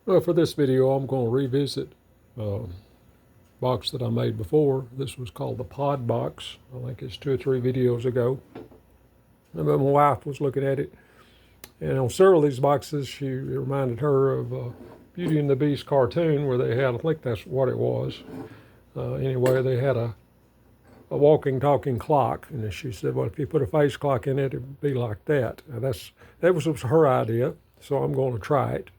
Well, for this video, I'm going to revisit a box that I made before. This was called the Pod Box. I think it's 2 or 3 videos ago. And my wife was looking at it, and on several of these boxes, it reminded her of Beauty and the Beast cartoon, where they had, I think that's what it was. Anyway, they had a walking, talking clock, and she said, well, if you put a face clock in it, it'd be like that. Now that was her idea, so I'm going to try it.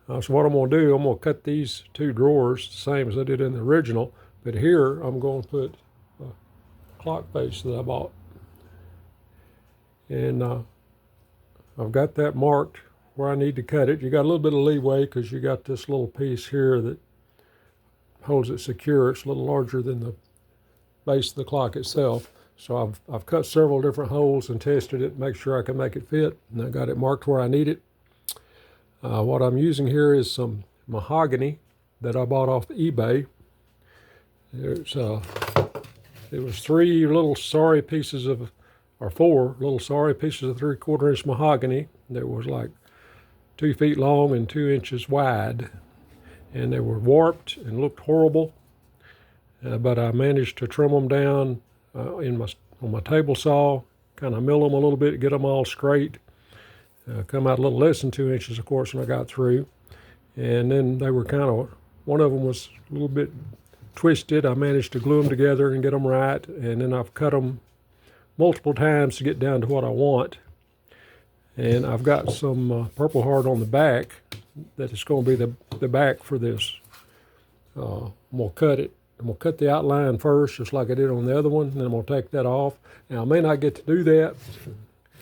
So what I'm going to do, I'm going to cut these 2 drawers the same as I did in the original, but here I'm going to put a clock face that I bought. And I've got that marked where I need to cut it. You got a little bit of leeway because you got this little piece here that holds it secure. It's a little larger than the base of the clock itself. So I've cut several different holes and tested it, make sure I can make it fit, and I got it marked where I need it. What I'm using here is some mahogany that I bought off eBay. It was 3 little sorry pieces of, or 4 little sorry pieces of 3/4 inch mahogany that was like 2 feet long and 2 inches wide. And they were warped and looked horrible, but I managed to trim them down on my table saw, kind of mill them a little bit, get them all straight. Come out a little less than 2 inches, of course, when I got through. And then they were kind of, one of them was a little bit twisted. I managed to glue them together and get them right. And then I've cut them multiple times to get down to what I want. And I've got some Purple Heart on the back that is going to be the back for this. I'm going to cut it. I'm going to cut the outline first, just like I did on the other one. Then I'm going to take that off. Now, I may not get to do that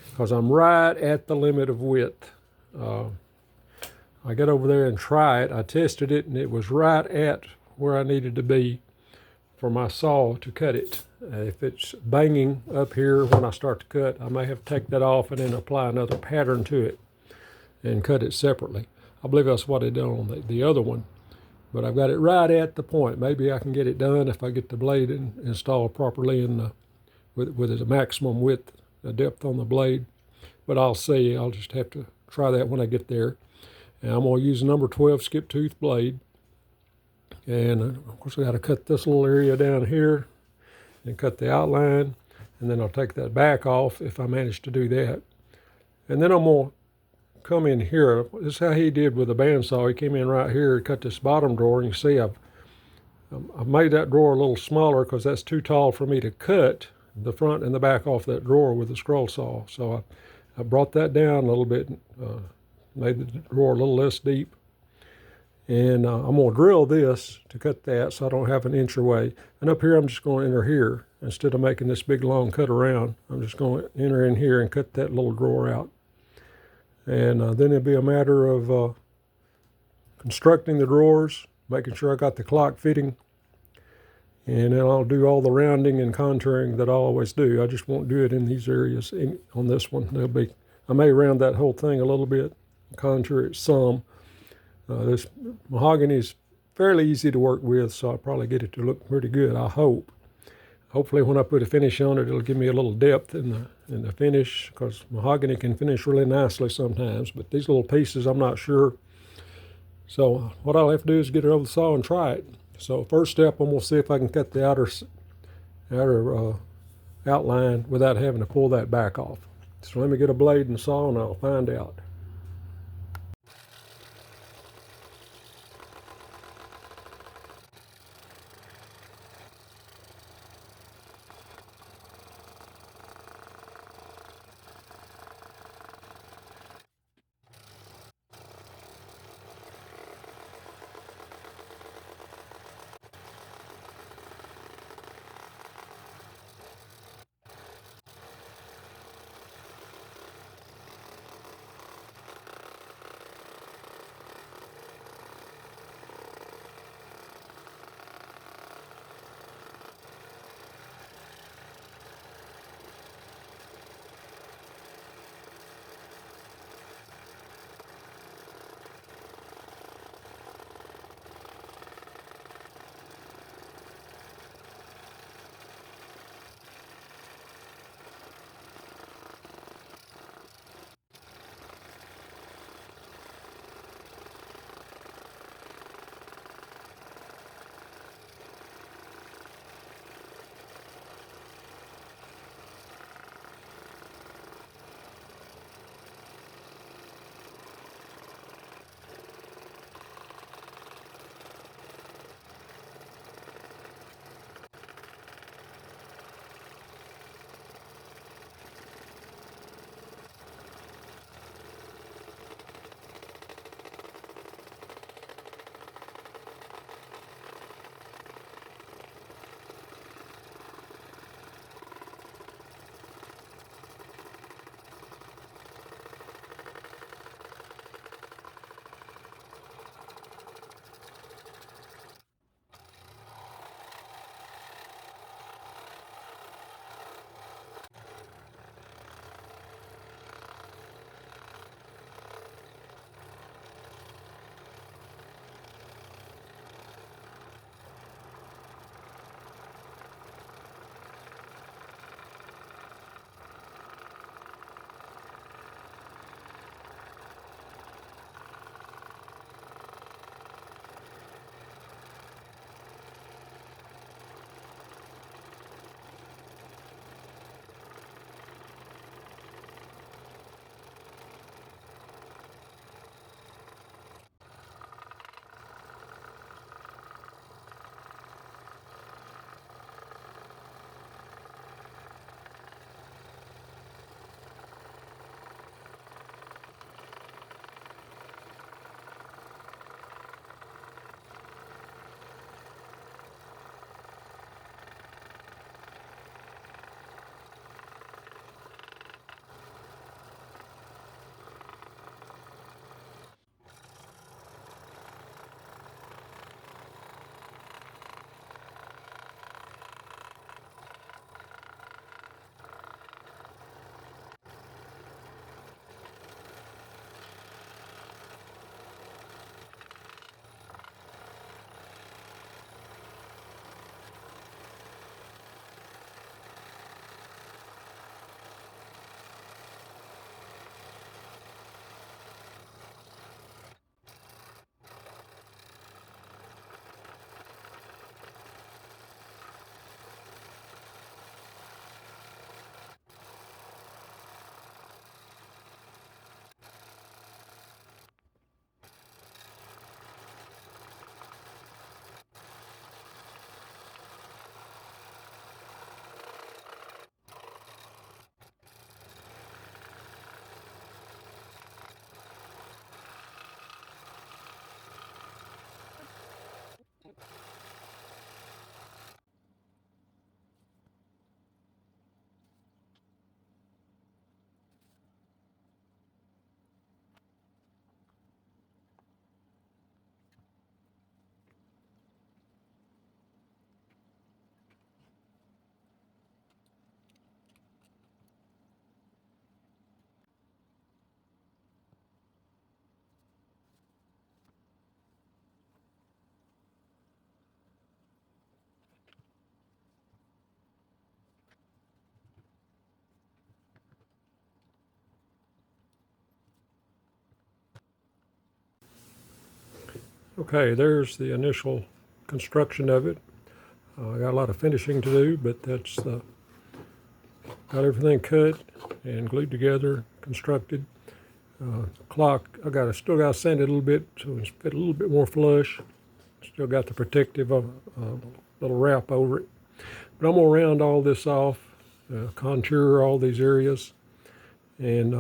because I'm right at the limit of width. I got over there and try it. I tested it, and it was right at where I needed to be for my saw to cut it. If it's banging up here when I start to cut, I may have to take that off and then apply another pattern to it and cut it separately. I believe that's what I did on the other one. But I've got it right at the point. Maybe I can get it done if I get the blade installed properly with the maximum width, depth on the blade. But I'll see. I'll just have to try that when I get there. And I'm going to use a number 12 skip tooth blade. And of course I got to cut this little area down here and cut the outline. And then I'll take that back off if I manage to do that. And then I'm going to come in here. This is how he did with the bandsaw. He came in right here and cut this bottom drawer. And you see I've made that drawer a little smaller because that's too tall for me to cut the front and the back off that drawer with the scroll saw. So I brought that down a little bit, made the drawer a little less deep. And I'm going to drill this to cut that so I don't have an inch away. And up here I'm just going to enter here. Instead of making this big long cut around, I'm just going to enter in here and cut that little drawer out. And then it'll be a matter of constructing the drawers, making sure I got the clock fitting, and then I'll do all the rounding and contouring that I always do. I just won't do it in these areas on this one. I may round that whole thing a little bit, contour it some. This mahogany is fairly easy to work with, so I'll probably get it to look pretty good, I hope. Hopefully when I put a finish on it, it'll give me a little depth in the finish, because mahogany can finish really nicely sometimes, but these little pieces, I'm not sure. So what I'll have to do is get it over the saw and try it. So first step, I'm going to see if I can cut the outer outline without having to pull that back off. So let me get a blade and saw and I'll find out. Okay, there's the initial construction of it. I got a lot of finishing to do, but that's got everything cut and glued together, constructed. Clock, still got to sand it a little bit so it's fit a little bit more flush. Still got the protective little wrap over it. But I'm gonna round all this off, contour all these areas, and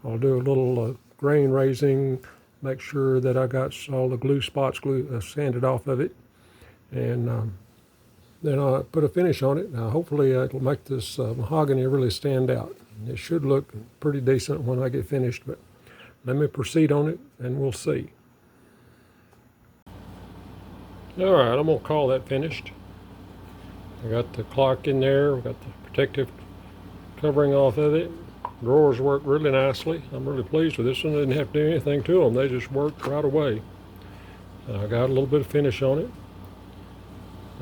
I'll do a little grain raising, make sure that I got all the glue spots sanded off of it, and then I'll put a finish on it. Now hopefully it'll make this mahogany really stand out. It should look pretty decent when I get finished, but let me proceed on it and we'll see. All right, I'm gonna call that finished. I got the clock in there, we got the protective covering off of it. Drawers work really nicely. I'm really pleased with this one. I didn't have to do anything to them. They just worked right away. I got a little bit of finish on it.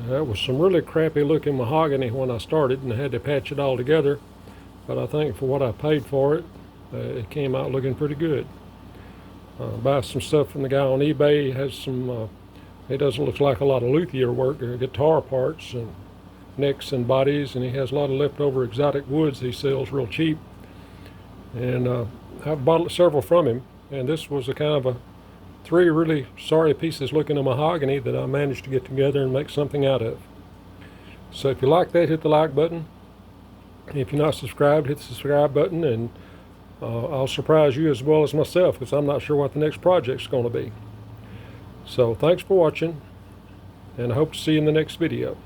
That was some really crappy looking mahogany when I started, and I had to patch it all together. But I think for what I paid for it, it came out looking pretty good. Buy some stuff from the guy on eBay. He has some, it doesn't look like a lot of luthier work, guitar parts and necks and bodies, and he has a lot of leftover exotic woods he sells real cheap. And I've bought several from him, and this was a kind of a 3 really sorry pieces looking of mahogany that I managed to get together and make something out of. So if you like that, hit the like button. If you're not subscribed, hit the subscribe button, and I'll surprise you as well as myself, because I'm not sure what the next project's going to be. So thanks for watching, and I hope to see you in the next video.